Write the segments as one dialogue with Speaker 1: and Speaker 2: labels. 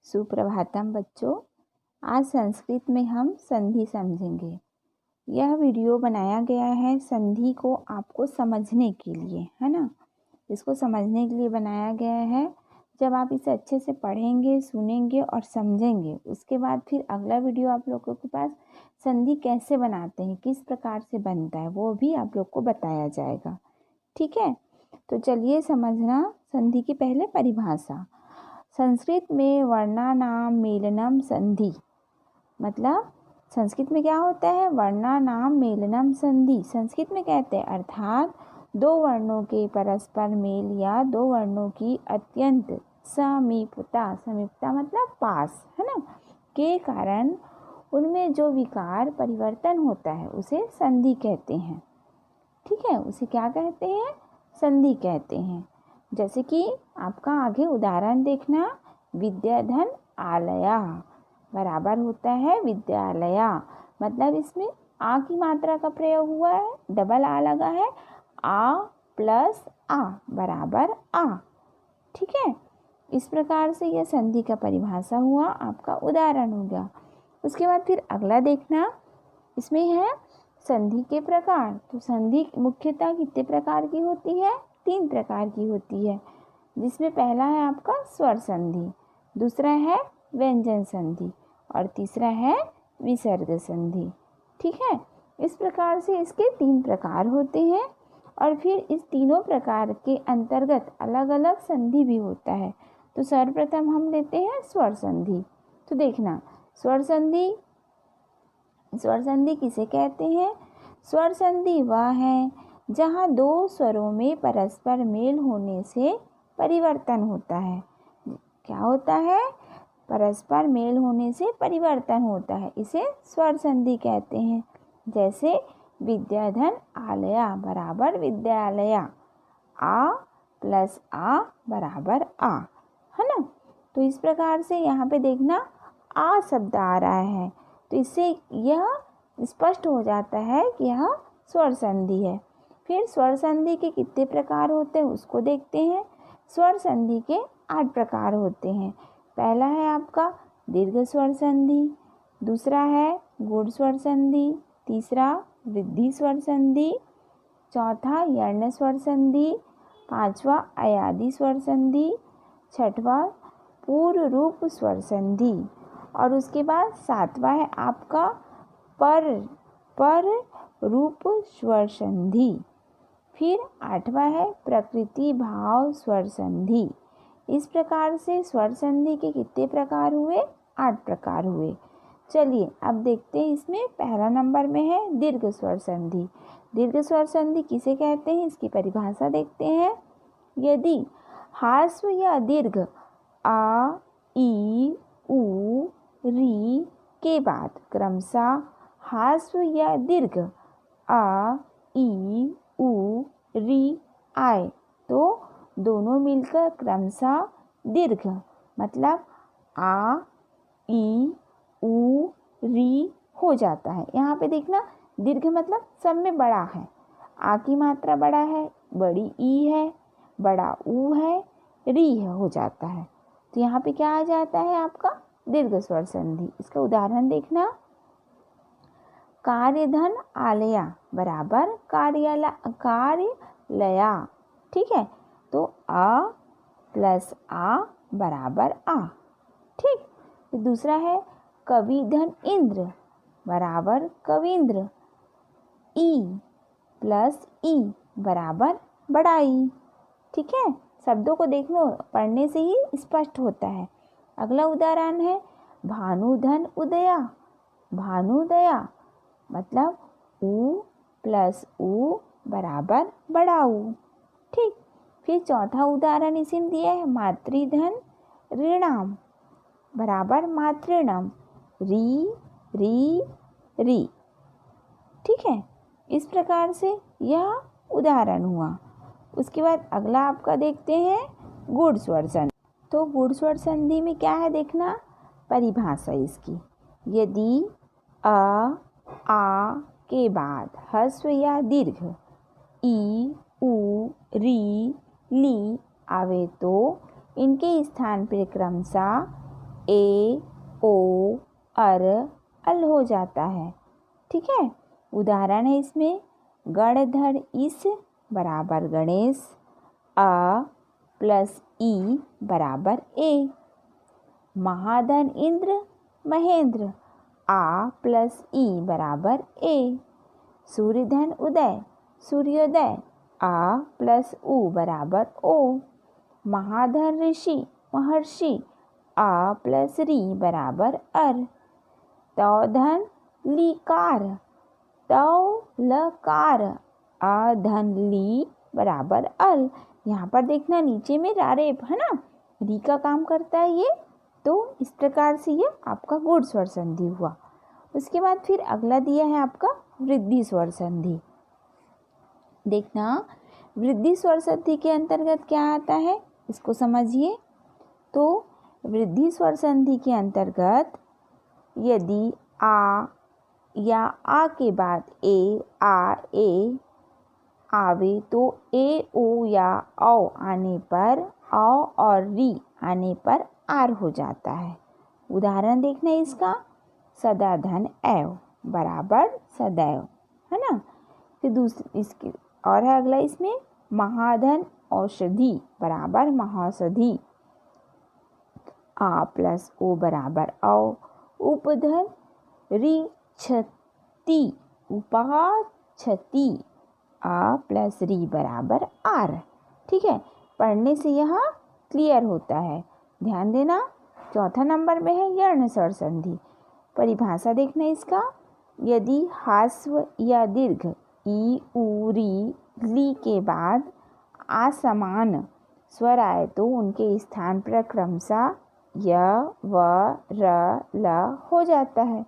Speaker 1: सुप्रभातम बच्चों। आज संस्कृत में हम संधि समझेंगे। यह वीडियो बनाया गया है संधि को आपको समझने के लिए, है ना। इसको समझने के लिए बनाया गया है। जब आप इसे अच्छे से पढ़ेंगे, सुनेंगे और समझेंगे, उसके बाद फिर अगला वीडियो आप लोगों के पास संधि कैसे बनाते हैं, किस प्रकार से बनता है, वो भी आप लोग को बताया जाएगा। ठीक है, तो चलिए समझना संधि की पहले परिभाषा। संस्कृत में वर्णानाम मेलनम संधि, मतलब संस्कृत में क्या होता है, वर्णानाम मेलनम संधि संस्कृत में कहते हैं, अर्थात दो वर्णों के परस्पर मेल या दो वर्णों की अत्यंत समीपता मतलब पास, है ना, के कारण उनमें जो विकार परिवर्तन होता है उसे संधि कहते हैं। ठीक है, उसे क्या कहते हैं, संधि कहते हैं। जैसे कि आपका आगे उदाहरण देखना, विद्याधन आलया बराबर होता है विद्यालया, मतलब इसमें आ की मात्रा का प्रयोग हुआ है, डबल आ लगा है, आ प्लस आ बराबर आ। ठीक है, इस प्रकार से यह संधि का परिभाषा हुआ, आपका उदाहरण हो गया। उसके बाद फिर अगला देखना, इसमें है संधि के प्रकार। तो संधि मुख्यतः कितने प्रकार की होती है, 3 प्रकार की होती है, जिसमें पहला है आपका स्वर संधि, दूसरा है व्यंजन संधि और तीसरा है विसर्ग संधि। ठीक है, इस प्रकार से इसके 3 प्रकार होते हैं और फिर इस तीनों प्रकार के अंतर्गत अलग अलग संधि भी होता है। तो सर्वप्रथम हम लेते हैं स्वर संधि। तो देखना, स्वर संधि किसे कहते हैं। स्वर संधि वह है जहाँ दो स्वरों में परस्पर मेल होने से परिवर्तन होता है। क्या होता है, परस्पर मेल होने से परिवर्तन होता है, इसे स्वर संधि कहते हैं। जैसे विद्याधन आलया बराबर विद्यालया, आ प्लस आ बराबर आ, है ना। तो इस प्रकार से यहाँ पे देखना आ शब्द आ रहा है, तो इससे यह स्पष्ट हो जाता है कि यह स्वर संधि है। फिर स्वर संधि के कितने प्रकार होते हैं उसको देखते हैं। स्वर संधि के 8 प्रकार होते हैं। पहला है आपका दीर्घ स्वर संधि, दूसरा है गूढ़ स्वर संधि, तीसरा वृद्धि स्वर संधि, चौथा यर्ण स्वर संधि, पांचवा अयादि स्वर संधि, छठवा पूर्व रूप स्वर संधि और उसके बाद 7वां है आपका पर रूप स्वर संधि। फिर 8वां है प्रकृति भाव स्वर संधि। इस प्रकार से स्वर संधि के कितने प्रकार हुए, 8 प्रकार हुए। चलिए अब देखते हैं, इसमें पहला नंबर में है दीर्घ स्वर संधि। दीर्घ स्वर संधि किसे कहते हैं, इसकी परिभाषा देखते हैं। यदि ह्रस्व या दीर्घ आ ई उ री के बाद क्रमशः ह्रस्व या दीर्घ आ ई उ री आए तो दोनों मिलकर क्रमशः दीर्घ मतलब आ ई उ री हो जाता है। यहाँ पे देखना, दीर्घ मतलब सब में बड़ा है, आ की मात्रा बड़ा है, बड़ी ई है, बड़ा ऊ है, री है हो जाता है। तो यहाँ पे क्या आ जाता है आपका दीर्घ स्वर संधि। इसका उदाहरण देखना, कार्यधन आलया बराबर कार्यालया। ठीक है, तो आ प्लस आ बराबर आ। ठीक, तो दूसरा है कविधन इंद्र बराबर कवींद्र, ई प्लस ई बराबर बड़ा ई। ठीक है, शब्दों को देख लो, पढ़ने से ही स्पष्ट होता है। अगला उदाहरण है भानुधन उदया, भानुदया मतलब ऊ प्लस ऊ बराबर बड़ा ऊ। ठीक, फिर चौथा उदाहरण इसी में दिया है मातृधन ऋणाम बराबर मातृणम, री री री। ठीक है, इस प्रकार से यह उदाहरण हुआ। उसके बाद अगला आपका देखते हैं गूढ़ स्वर संधि। तो गूढ़ स्वर संधि में क्या है देखना, परिभाषा इसकी। यदि आ के बाद ह्रस्व या दीर्घ ई उ री ली आवे तो इनके स्थान पर क्रमशः ए ओ अर अल हो जाता है। ठीक है, उदाहरण है इसमें गण धड़ इस बराबर गणेश, अ प्लस ई बराबर ए। महाधन इंद्र महेंद्र, आ प्लस ई बराबर ए। सूर्यधन उदय सूर्योदय, आ प्लस उ बराबर ओ। महाधन ऋषि महर्षि, आ प्लस री बराबर अर। तौधन लीकार, तौ लकार, आ धन ली बराबर अल। यहाँ पर देखना नीचे में रारेप है ना, री का काम करता है ये, तो इस प्रकार से ये आपका गुण स्वर संधि हुआ। उसके बाद फिर अगला दिया है आपका वृद्धि स्वर संधि। देखना वृद्धि स्वर संधि के अंतर्गत क्या आता है, इसको समझिए। तो वृद्धि स्वर संधि के अंतर्गत यदि आ या आ के बाद ए आवे तो ए ओ या औ आने पर औ और री आने पर आर हो जाता है। उदाहरण देखना इसका, सदा धन एव बराबर सदैव, है ना। फिर दूसरी इसकी और है अगला इसमें, महाधन औषधि बराबर महाौषधि, आ प्लस ओ बराबर औ। उपधन ऋक्षति उपाक्षति, आ प्लस री बराबर आर। ठीक है, पढ़ने से यह क्लियर होता है। ध्यान देना। चौथा नंबर में है यर्ण स्वर संधि। परिभाषा देखना इसका, यदि ह्रस्व या दीर्घ ई उ री ली के बाद असमान स्वर आए तो उनके स्थान पर क्रमशः य व र ल हो जाता है।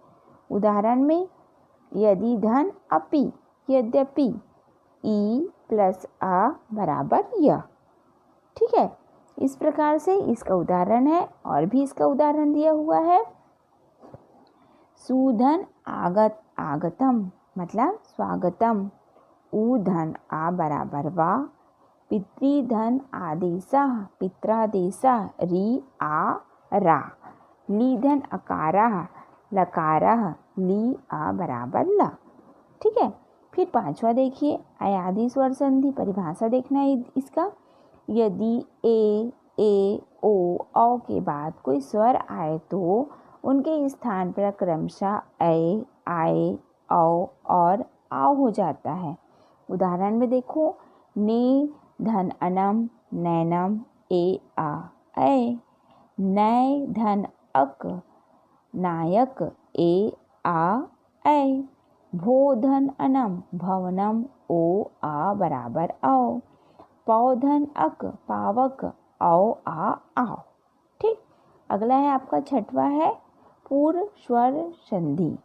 Speaker 1: उदाहरण में यदि धन अपि यद्यपि, ई प्लस आ बराबर य। ठीक है, इस प्रकार से इसका उदाहरण है। और भी इसका उदाहरण दिया हुआ है, सुधन आगतम मतलब स्वागतम, ऊधन आ बराबर वा। पितृधन आदेशः पित्रादेशः, री आ रा। लीधन अकारः लकारः, ली आ बराबर ला। ठीक है, फिर पांचवा देखिए अयादि स्वर संधि। परिभाषा देखना है इसका, यदि ए ओ औ के बाद कोई स्वर आए तो उनके स्थान पर क्रमशः ऐ आए औ और आओ हो जाता है। उदाहरण में देखो, ने धन अनम नैनम, ए आ ऐ। नय धन अक नायक, ए आ ऐ। भो धन अनम भवनम, ओ आ बराबर औ। पौधन अक पावक, औ आ आओ। ठीक, अगला है आपका छठवा है पूर्व स्वर संधि,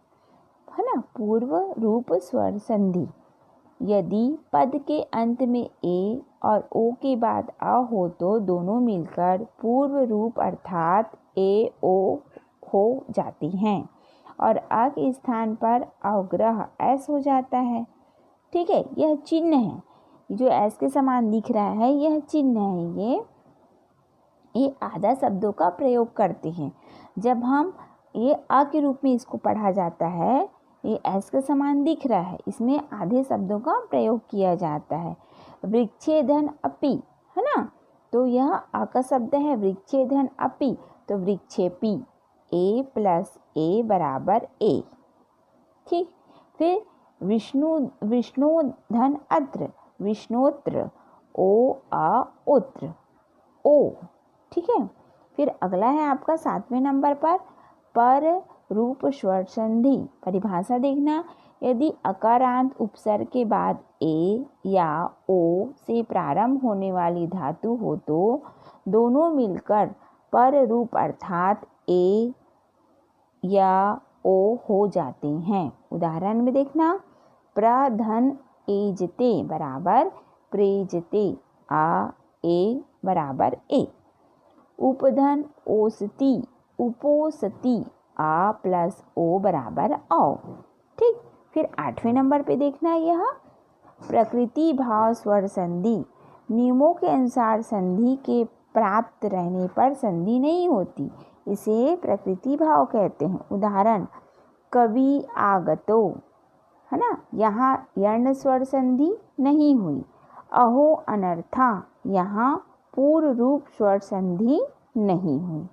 Speaker 1: है ना, पूर्व रूप स्वर संधि। यदि पद के अंत में ए और ओ के बाद आ हो तो दोनों मिलकर पूर्व रूप अर्थात ए ओ हो जाती हैं और आ के स्थान पर अवग्रह एस हो जाता है। ठीक है, यह चिन्ह है, जो एस के समान दिख रहा है यह चिन्ह है। ये आधा शब्दों का प्रयोग करते हैं। जब हम ये आ के रूप में इसको पढ़ा जाता है, ये एस के समान दिख रहा है, इसमें आधे शब्दों का प्रयोग किया जाता है। वृक्षेधन अपि, है ना, तो यह आ का शब्द है। वृक्षेधन अपि तो वृक्षेपी, ए प्लस ए बराबर ए। ठीक, फिर विष्णुधन अत्र विष्णोत्र, ओ आ उत्र, ओ। ठीक है, फिर अगला है आपका 7वें नंबर पर रूप स्वर संधि। परिभाषा देखना, यदि अकारांत उपसर्ग के बाद ए या ओ से प्रारंभ होने वाली धातु हो तो दोनों मिलकर पर रूप अर्थात ए या ओ हो जाते हैं। उदाहरण में देखना, प्रधन एजते बराबर प्रेजते, आ ए बराबर ए। उपधन ओसती उपोसती, आ प्लस ओ बराबर औ। ठीक, फिर 8वें नंबर पे देखना, यह प्रकृति भाव स्वर संधि। नियमों के अनुसार संधि के प्राप्त रहने पर संधि नहीं होती, इसे प्रकृति भाव कहते हैं। उदाहरण कवि आगतो, है ना, यहाँ यर्ण स्वर संधि नहीं हुई। अहो अनर्था, यहाँ पूर्ण रूप स्वर संधि नहीं हुई।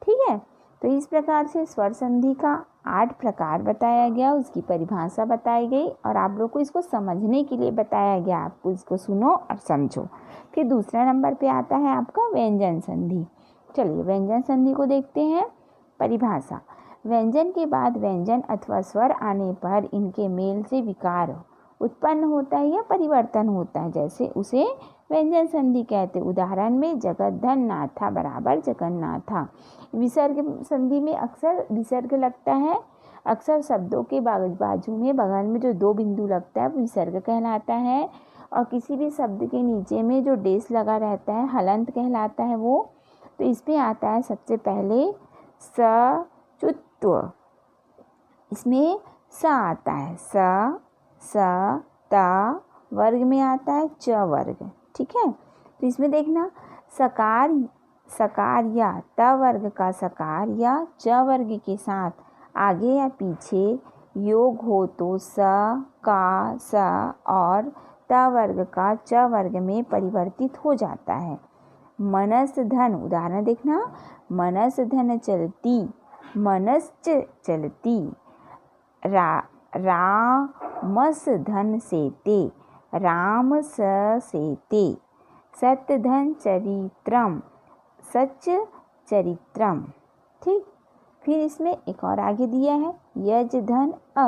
Speaker 1: ठीक है, तो इस प्रकार से स्वर संधि का 8 प्रकार बताया गया, उसकी परिभाषा बताई गई और आप लोग को इसको समझने के लिए बताया गया। आपको इसको सुनो और समझो। फिर दूसरा नंबर पे आता है आपका व्यंजन संधि। चलिए व्यंजन संधि को देखते हैं। परिभाषा, व्यंजन के बाद व्यंजन अथवा स्वर आने पर इनके मेल से विकार उत्पन्न होता है या परिवर्तन होता है, जैसे उसे व्यंजन संधि कहते। उदाहरण में जगत धन नाथा बराबर जगन्नाथा। विसर्ग संधि में अक्सर विसर्ग लगता है। अक्सर शब्दों के बाजू में बगल में जो 2 बिंदु लगता है वो विसर्ग कहलाता है। और किसी भी शब्द के नीचे में जो डेस लगा रहता है हलंत कहलाता है वो। तो इसमें आता है सबसे पहले सचुत्व। इसमें स आता है, स त वर्ग में आता है च वर्ग। ठीक है, तो इसमें देखना सकार या त वर्ग का सकार या च वर्ग के साथ आगे या पीछे योग हो तो स का स और त वर्ग का च वर्ग में परिवर्तित हो जाता है। मनस धन, उदाहरण देखना, मनस धन चलती, मनश्च चलती। रामस धन सेते, राम सेते। सत्य धन चरित्रम, सच चरित्रम। ठीक, फिर इसमें एक और आगे दिया है, यज धन अ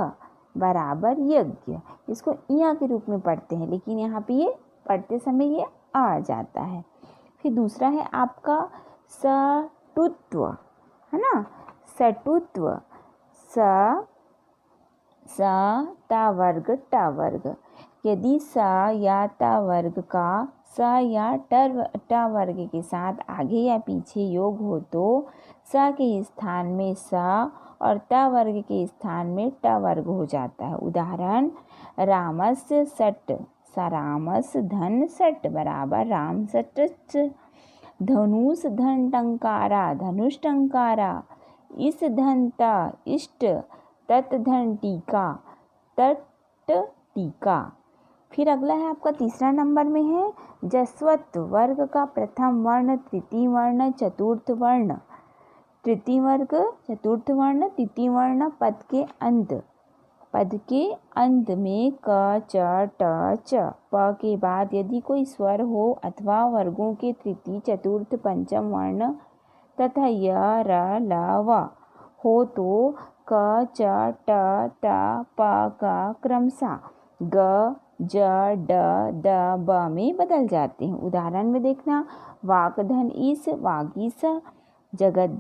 Speaker 1: बराबर यज्ञ। इसको इया के रूप में पढ़ते हैं, लेकिन यहाँ पे ये पढ़ते समय ये आ जाता है। फिर दूसरा है आपका सटुत्व, है ना, सटुत्व। स ता वर्ग ट वर्ग। यदि स या ता वर्ग का स या ट वर्ग के साथ आगे या पीछे योग हो तो स के स्थान में स और त वर्ग के स्थान में ट वर्ग हो जाता है। उदाहरण रामस सट, सरामस धन सट बराबर राम सट। धनुष धन टंकारा, धनुष टंकारा। इस धन त इष्ट, तत् धन टीका, तट टीका। फिर अगला है आपका तीसरा नंबर में है जस्वत्व। वर्ग का प्रथम वर्ण, तृतीय वर्ण, चतुर्थ वर्ण। तृतीय वर्ग, चतुर्थ वर्ण, तृतीय वर्ण पद के अंत में क च ट च प के बाद यदि कोई स्वर हो अथवा वर्गों के तृतीय, चतुर्थ, पंचम वर्ण तथा य र ल व हो तो क च ट त प क क्रमशः ग ज ड द ब में बदल जाते हैं। उदाहरण में देखना, वाक धन ईस, वागीस। जगत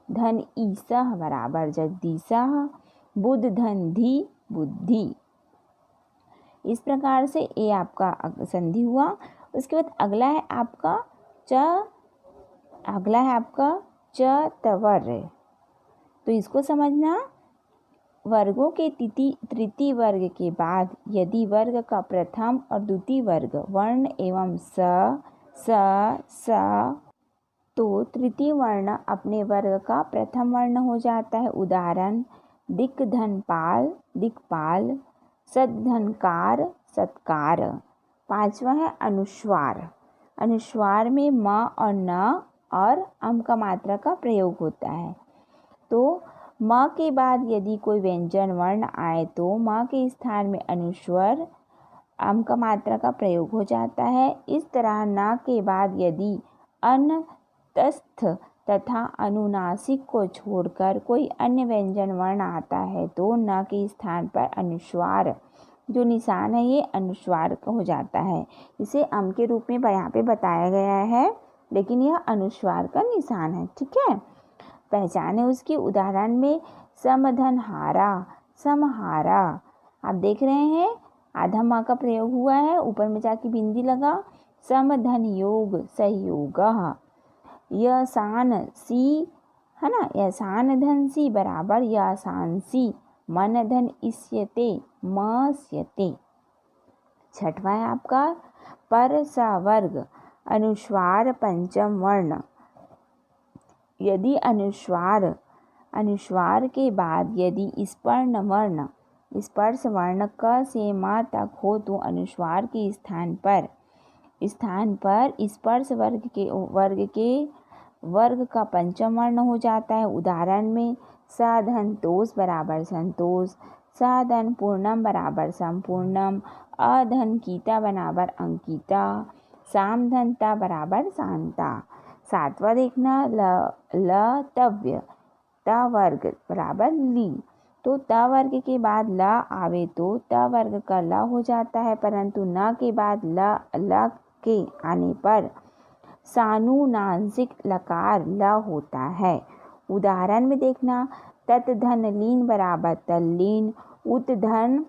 Speaker 1: धन ईसा बराबर जगदीसा। बुद्ध धन धी, बुद्धि। इस प्रकार से ये आपका संधि हुआ। उसके बाद अगला है आपका च तवर। तो इसको समझना, वर्गों के तृतीय वर्ग के बाद यदि वर्ग का प्रथम और द्वितीय वर्ग वर्ण एवं स तो तृतीय वर्ण अपने वर्ग का प्रथम वर्ण हो जाता है। उदाहरण दिक् धन पाल, दिक्पाल। सद धन कार, सत्कार। पांचवा है अनुस्वार। अनुस्वार में म और न और अम का मात्रा का प्रयोग होता है। तो म के बाद यदि कोई व्यंजन वर्ण आए तो म के स्थान में अनुस्वर अम का मात्रा का प्रयोग हो जाता है। इस तरह न के बाद यदि अन, तस्थ तथा अनुनासिक को छोड़कर कोई अन्य व्यंजन वर्ण आता है तो न के स्थान पर अनुस्वार जो निशान है ये अनुस्वार हो जाता है। इसे अम के रूप में यहाँ पे बताया गया है, लेकिन यह अनुस्वार का निशान है। ठीक है, पहचान है उसकी। उदाहरण में समधन हारा, समहारा। आप देख रहे हैं आधा माँ का प्रयोग हुआ है, ऊपर में जाके बिंदी लगा। समधन योग, सहयोग। यसान सी, है ना, यसान धन सी बराबर यसान सी। मन धन इष्यते, मस्यते। छठवा है आपका पर सा वर्ग, अनुस्वार पंचम वर्ण। यदि अनुस्वार के बाद यदि स्पर्श वर्ण क से म तक हो तो अनुस्वार के स्थान पर स्पर्श वर्ग का पंचम वर्ण हो जाता है। उदाहरण में स धन तोष बराबर संतोष, स धन पूर्णम बराबर संपूर्णम, अ धन कीता बराबर अंकिता, साम धन ता बराबर शांता। सातवां देखना लतव्य त वर्ग बराबर ली। तो त वर्ग के बाद ल आवे तो त वर्ग का ल हो जाता है, परंतु न के बाद ल के आने पर सानुनासिक लकार ल होता है। उदाहरण में देखना तत् धन लीन बराबर तल्लीन, उत धन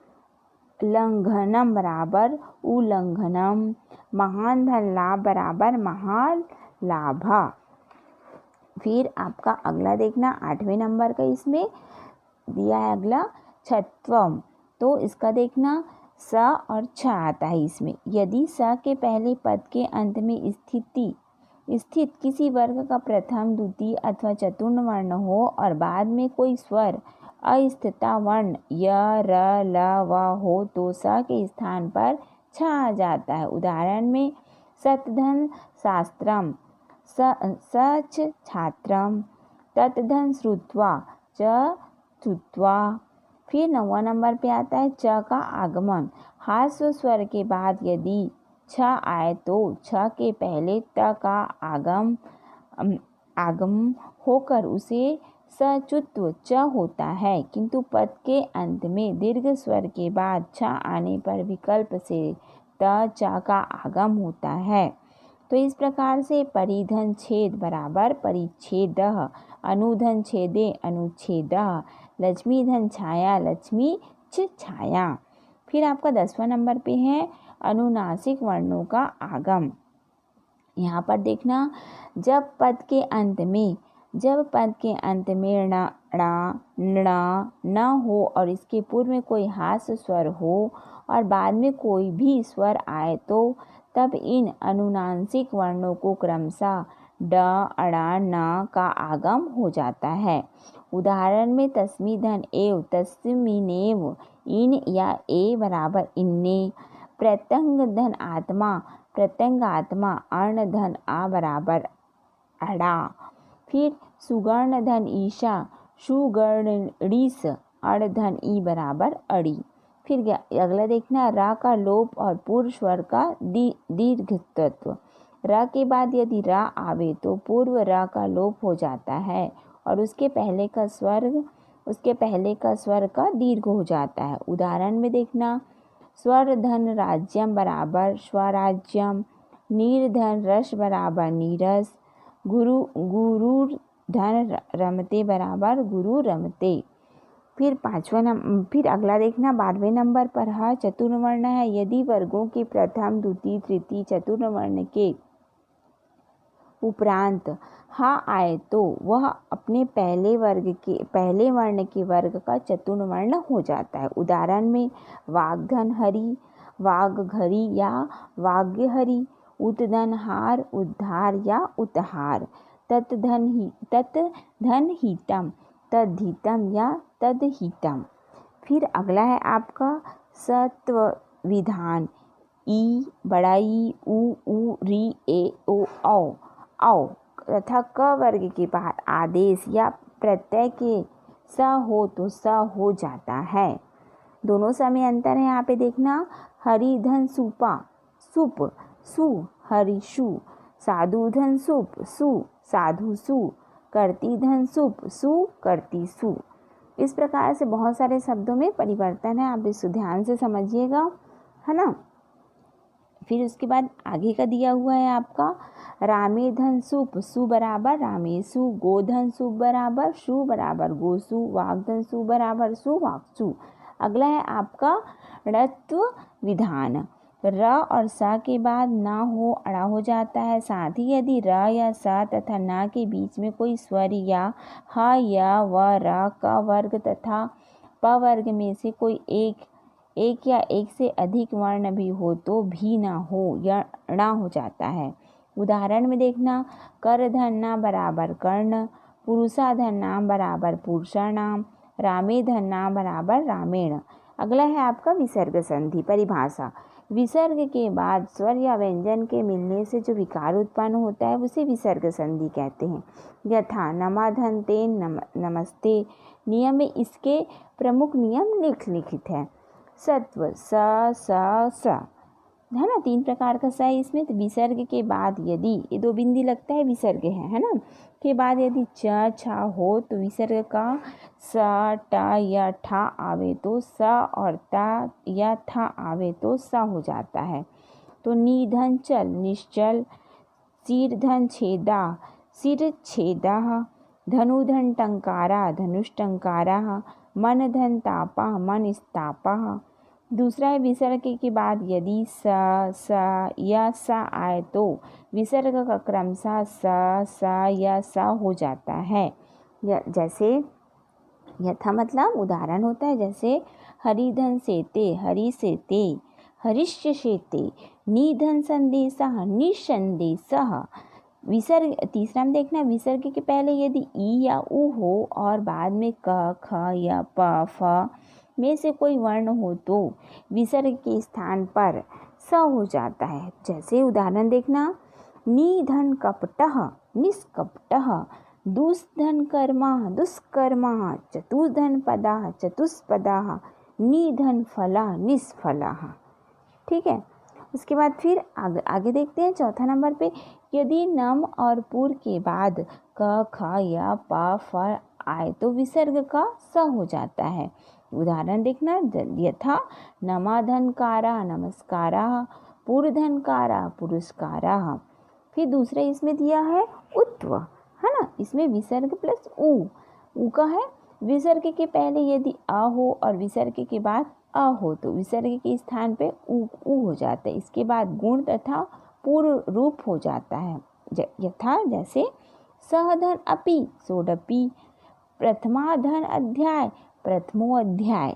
Speaker 1: लंघनम बराबर उल्लंघनम, महान धन लाभ बराबर महान लाभ। फिर आपका अगला देखना 8वें नंबर का इसमें दिया है अगला छत्वम। तो इसका देखना स और छ आता है इसमें। यदि स के पहले पद के अंत में स्थित किसी वर्ग का प्रथम द्वितीय अथवा चतुर्थ वर्ण हो और बाद में कोई स्वर अस्थिता वर्ण य र ल व हो तो स के स्थान पर छ आ जाता है। उदाहरण में सतधन शास्त्रम, सच छात्रम, ततधन श्रुत्वा च श्रुत्वा। फिर 9वां नंबर पे आता है च का आगमन। हास्व स्वर के बाद यदि छ आए तो छ के पहले त का आगम होकर उसे सचुत्व च होता है, किंतु पद के अंत में दीर्घ स्वर के बाद छ आने पर विकल्प से त च का आगम होता है। तो इस प्रकार से परिधन छेद बराबर परिच्छेदः, अनुधन छेदे अनुच्छेदः, लक्ष्मी धन छाया लक्ष्मी छाया। फिर आपका 10वां नंबर पे है अनुनासिक वर्णों का आगम। यहाँ पर देखना जब पद के अंत में न हो और इसके पूर्व में कोई हास्य स्वर हो और बाद में कोई भी स्वर आए तो तब इन अनुनासिक वर्णों को क्रमशः ड अड़ा न का आगम हो जाता है। उदाहरण में तस्मी धन एव तस्मिनेव, इन या ए बराबर इन्ने, प्रत्यंग धन आत्मा प्रत्यंगात्मा, अर्ण धन आ बराबर अड़ा। फिर सुगर्ण धन ईशा सुगर्णीस, अड़ धन ई बराबर अड़ी। फिर अगला देखना रा का लोप और पूर्व स्वर का दीर्घत्व। र के बाद यदि रा आवे तो पूर्व र का लोप हो जाता है और उसके पहले का स्वर का दीर्घ हो जाता है। उदाहरण में देखना स्वर धन राज्यम बराबर स्वराज्यम, नीर धन रस बराबर नीरस, गुरु धन रमते बराबर गुरु रमते। फिर अगला देखना 12वें नंबर पर है चतुर्वर्ण है। यदि वर्गों के प्रथम द्वितीय तृतीय चतुर्वर्ण के उपरांत हा आए तो वह अपने पहले वर्ण के वर्ग का चतुर्वर्ण हो जाता है। उदाहरण में वाग्धन हरि, वाग्घरी या वाग्यहरि, उतधन हार उद्धार या उतहार, ततधन हितम तद्धितम या तद्हितम। फिर अगला है आपका सत्व विधान ई बड़ा ई उ री ए ओ औ तथा क वर्ग के बाद आदेश या प्रत्यय के स हो तो स हो जाता है। दोनों समय अंतर है यहाँ पे देखना हरि धन सुपा सुप सु हरिशु, साधु धन सुप सु साधु सु, करती धन सुप सु करती सु। इस प्रकार से बहुत सारे शब्दों में परिवर्तन है, आप इसको ध्यान से समझिएगा, है ना। फिर उसके बाद आगे का दिया हुआ है आपका रामे धन सुप सु बराबर रामेशु, गोधन सुप बराबर शु बराबर गोसु, वाग्धन सु बराबर सु वाक्सु। अगला है आपका णत्व विधान। र और स के बाद न हो अड़ा हो जाता है। साथ ही यदि र या स तथा न के बीच में कोई स्वर या ह या व र क वर्ग तथा प वर्ग में से कोई एक या एक से अधिक वर्ण भी हो तो भी न हो या ण हो जाता है। उदाहरण में देखना कर धन न बराबर कर्ण, पुरुषाधर्नाम बराबर पुरुषाणाम, रामे धर्नाम बराबर रामेण। अगला है आपका विसर्ग संधि परिभाषा। विसर्ग के बाद स्वर या व्यंजन के मिलने से जो विकार उत्पन्न होता है उसे विसर्ग संधि कहते हैं। यथा नमाधन्ते नमस्ते। नियम में इसके प्रमुख नियम निम्नलिखित है। सत्व स है ना, 3 प्रकार का स है इसमें। तो विसर्ग के बाद यदि ये 2 बिंदी लगता है विसर्ग है ना, के बाद यदि च छ हो तो विसर्ग का स ट या ठ आवे तो स और त या थ आवे तो स हो जाता है। तो निधन चल निश्चल, शीर्धन छेदा सिर छेदा, धनुधन टंकारा धनुष्टंकारा, मन धन तापा मन स्तापा। दूसरा है विसर्ग के बाद यदि स या स आए तो विसर्ग का क्रमशः स या स हो जाता है। जैसे यथा मतलब उदाहरण होता है, जैसे हरिधन सेते हरि सेते, हरिष्य सेते, निधन संदेशः निसंदेशः। विसर्ग तीसरा में देखना, विसर्ग के पहले यदि ई या उ हो और बाद में क ख या प फ में से कोई वर्ण हो तो विसर्ग के स्थान पर स हो जाता है। जैसे उदाहरण देखना, निधन कपटः निष्कपटः, दुष्धन कर्मः दुष्कर्मः, चतुर्धन पदाः चतुष्पदाः, निधन फलाः निष्फलाः। ठीक है। उसके बाद फिर आगे देखते हैं चौथा नंबर पे, यदि नम और पुर के बाद क ख या प फ आए तो विसर्ग का स हो जाता है। उदाहरण देखना, यथा नमाधनकारा नमस्कारा, पुरधनकारा पुरस्कारा। फिर दूसरा इसमें दिया है उत्व, है ना, इसमें विसर्ग प्लस उ का है। विसर्ग के पहले यदि अ हो और विसर्ग के बाद अ हो तो विसर्ग के स्थान पे उ हो जाता है। इसके बाद गुण तथा पूर्व रूप हो जाता है। यथा जैसे सहधन अपि सोडपि, प्रथमाधन अध्याय प्रथमो अध्याय।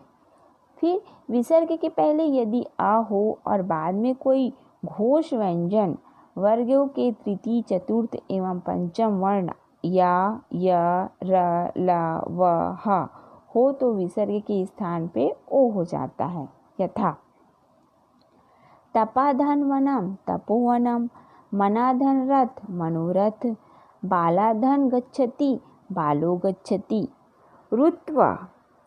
Speaker 1: फिर विसर्ग के पहले यदि आ हो और बाद में कोई घोष व्यंजन वर्गों के तृतीय चतुर्थ एवं पंचम वर्ण या य र ल व ह हो तो विसर्ग के स्थान पे ओ हो जाता है। यथा तपाधन वनम तपोवनम, मनाधन रथ मनोरथ, बालाधन गच्छति बालो गच्छति। रुत्व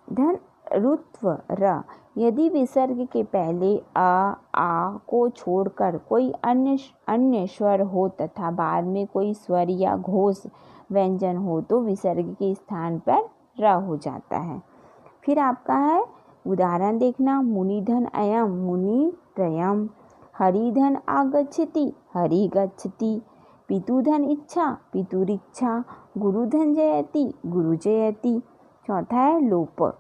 Speaker 1: धन रुत्व र, यदि विसर्ग के पहले आ को छोड़कर कोई अन्य स्वर हो तथा बाद में कोई स्वर या घोष व्यंजन हो तो विसर्ग के स्थान पर र हो जाता है। फिर आपका है उदाहरण देखना, मुनिधन अयम मुनि त्रयम, हरिधन आगच्छति हरि गच्छति, पितुधन इच्छा पितुरिच्छा, गुरुधन जयति गुरु जयति। चौथा है लोप,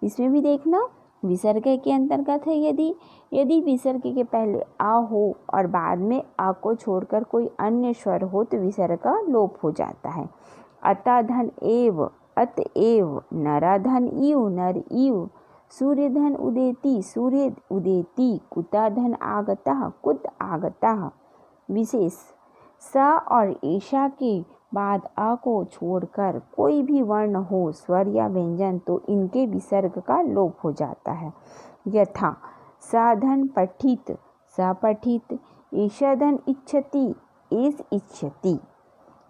Speaker 1: इसमें भी देखना विसर्ग के अंतर्गत है। यदि विसर्ग के पहले आ हो और बाद में आ को छोड़कर कोई अन्य स्वर हो तो विसर्ग का लोप हो जाता है। अतधन एव अतएव, नराधन इव नर इव, सूर्यधन उदेति सूर्य उदेति, कुताधन आगतः कुत आगतः। विशेष स और ईशा के बाद अ को छोड़कर कोई भी वर्ण हो स्वर या व्यंजन तो इनके विसर्ग का लोप हो जाता है। यथा साधन पठित स पठित, ईशाधन इच्छति एस इच्छति।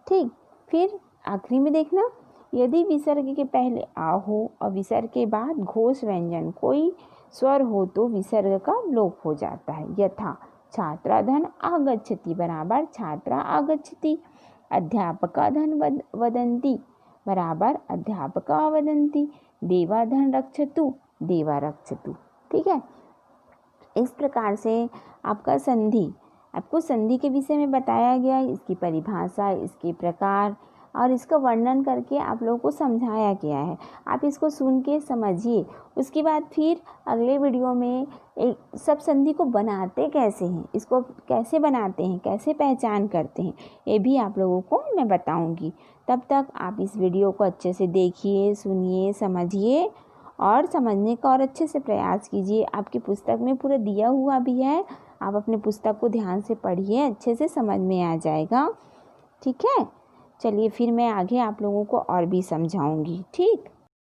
Speaker 1: ठीक। फिर आखिरी में देखना, यदि विसर्ग के पहले आ हो और विसर्ग के बाद घोष व्यंजन कोई स्वर हो तो विसर्ग का लोप हो जाता है। यथा छात्राधन आगच्छति बराबर छात्रा आगच्छति, अध्यापकाधन वदन्ति बराबर अध्यापका वदन्ति, देवाधन रक्षतु देवा रक्षतु। ठीक है। इस प्रकार से आपको संधि के विषय में बताया गया, इसकी परिभाषा, इसके प्रकार और इसका वर्णन करके आप लोगों को समझाया गया है। आप इसको सुन के समझिए। उसके बाद फिर अगले वीडियो में एक सब संधि को बनाते कैसे हैं, इसको कैसे बनाते हैं, कैसे पहचान करते हैं, ये भी आप लोगों को मैं बताऊंगी। तब तक आप इस वीडियो को अच्छे से देखिए, सुनिए, समझिए और समझने का और अच्छे से प्रयास कीजिए। आपकी पुस्तक में पूरा दिया हुआ भी है, आप अपने पुस्तक को ध्यान से पढ़िए, अच्छे से समझ में आ जाएगा। ठीक है। चलिए फिर मैं आगे आप लोगों को और भी समझाऊंगी, ठीक।